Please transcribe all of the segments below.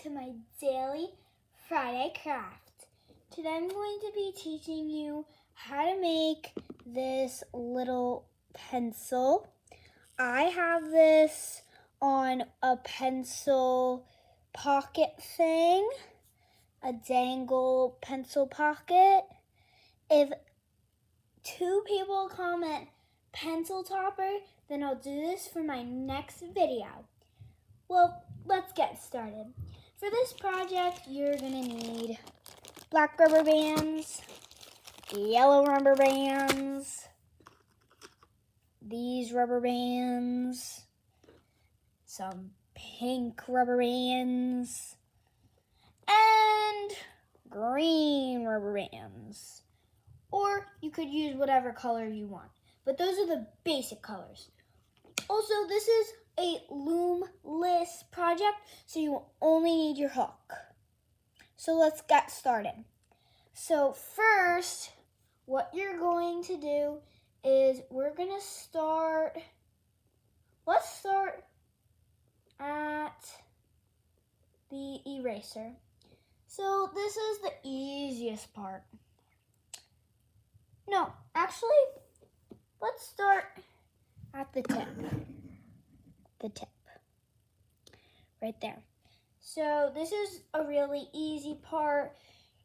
to my daily Friday craft. Today I'm going to be teaching you how to make this little pencil. I have this on a pencil pocket thing, a dangle pencil pocket. If 2 people comment pencil topper, then I'll do this for my next video. Well, let's get started. For this project, you're gonna need black rubber bands, yellow rubber bands, these rubber bands, some pink rubber bands, and green rubber bands. Or you could use whatever color you want, but those are the basic colors. Also, this is a loomless project, so you only need your hook. So let's get started. So first, what you're going to do is let's start at the eraser. So this is the easiest part. No, actually, let's start at the tip. Right there. So this is a really easy part.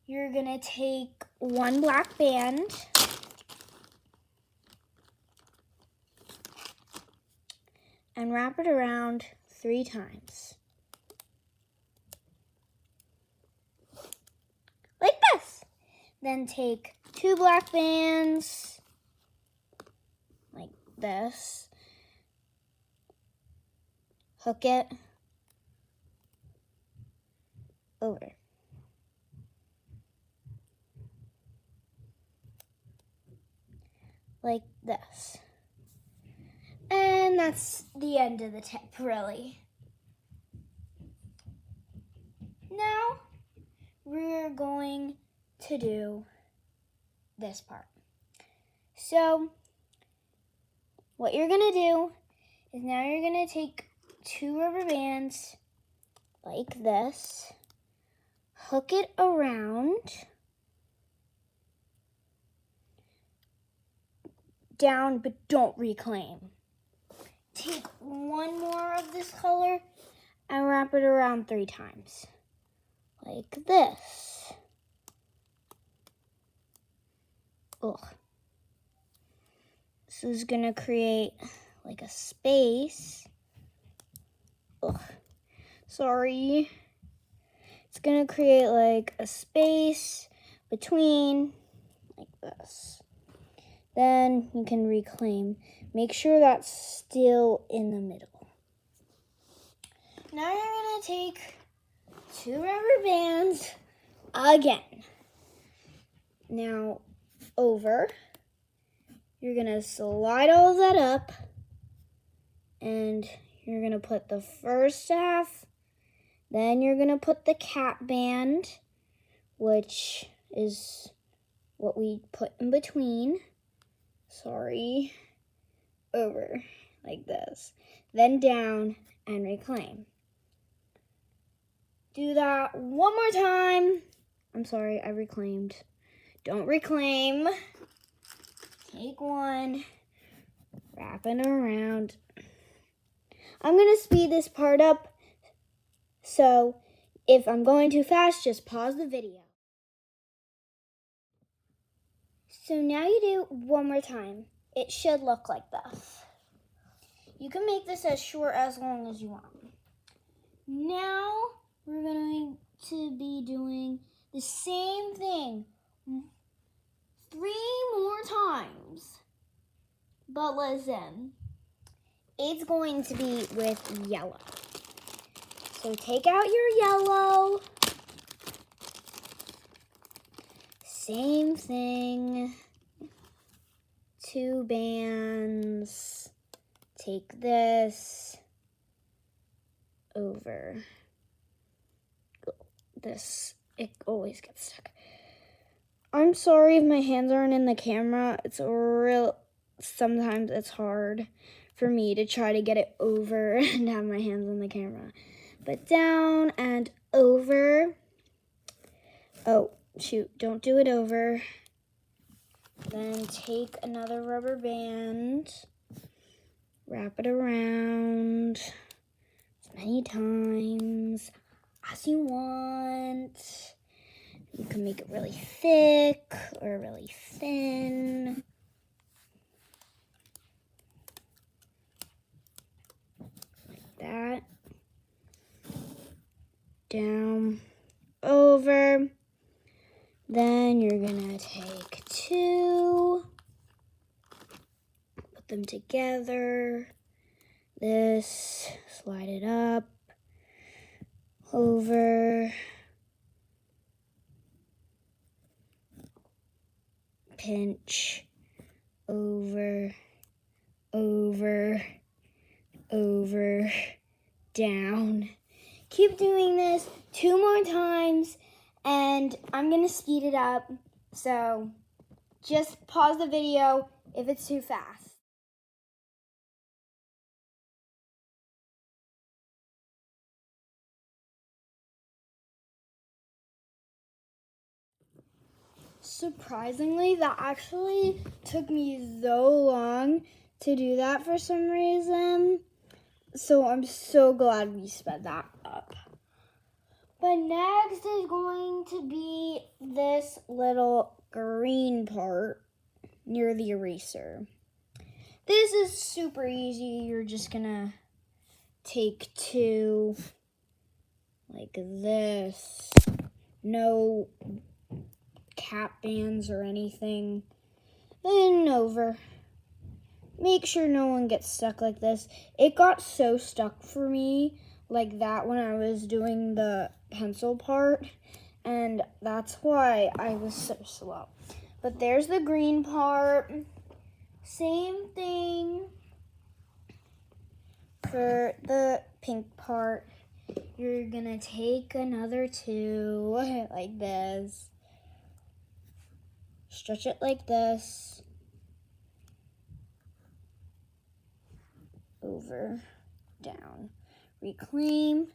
You're gonna take one black band and wrap it around 3 times. Like this. Then take 2 black bands, like this. Hook it over. Like this. And that's the end of the tip, really. Now, we're going to do this part. So, what you're going to do is now you're going to take 2 rubber bands like this, hook it around, down, but don't reclaim. Take one more of this color and wrap it around 3 times, like this. Ugh. This is gonna create like a space. Ugh. Sorry. It's gonna create like a space between, like this. Then you can reclaim. Make sure that's still in the middle. Now you're gonna take 2 rubber bands again. Now over. You're gonna slide all of that up, and you're gonna put the first half, then you're gonna put the cap band, which is what we put in between. Sorry. Over, like this. Then down and reclaim. Do that one more time. I'm sorry, I reclaimed. Don't reclaim. Take one, wrap it around. I'm going to speed this part up, so if I'm going too fast, just pause the video. So now you do one more time. It should look like this. You can make this as short as long as you want. Now we're going to be doing the same thing 3 more times. But listen, it's going to be with yellow. So take out your yellow. Same thing. 2 bands. Take this over. This, it always gets stuck. I'm sorry if my hands aren't in the camera. Sometimes it's hard for me to try to get it over and have my hands on the camera. But down and over. Oh, shoot, don't do it over. Then take another rubber band, wrap it around as many times as you want. You can make it really thick or really thin. Like that. Down, over. Then you're gonna take two, put them together. This, slide it up, over, pinch, over, over, over, down. Keep doing this 2 more times, and I'm gonna speed it up, so just pause the video if it's too fast. Surprisingly, that actually took me so long to do that for some reason. So I'm so glad we sped that up. But next is going to be this little green part near the eraser. This is super easy. You're just gonna take two like this. No cap bands or anything. Then over. Make sure no one gets stuck like this. It got so stuck for me like that when I was doing the pencil part, and that's why I was so slow. But there's the green part. Same thing for the pink part. You're gonna take another two like this. Stretch it like this. Over, down, reclaim.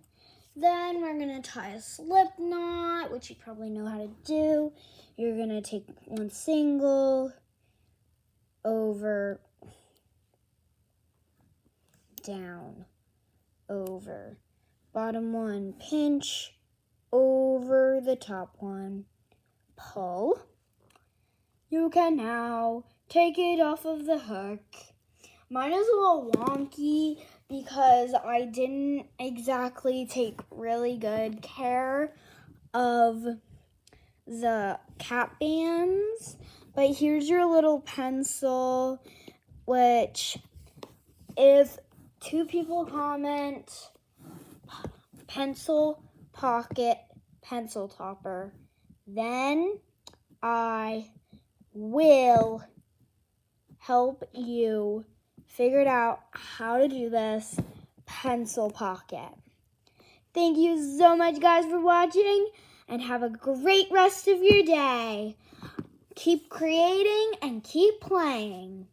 Then we're gonna tie a slip knot, which you probably know how to do. You're gonna take one single, over, down, over. Bottom one, pinch, over the top one, pull. You can now take it off of the hook. Mine is a little wonky because I didn't exactly take really good care of the cap bands. But here's your little pencil, which if 2 people comment pencil pocket pencil topper, then I will help you figure out how to do this pencil pocket. Thank you so much, guys, for watching, and have a great rest of your day. Keep creating and keep playing.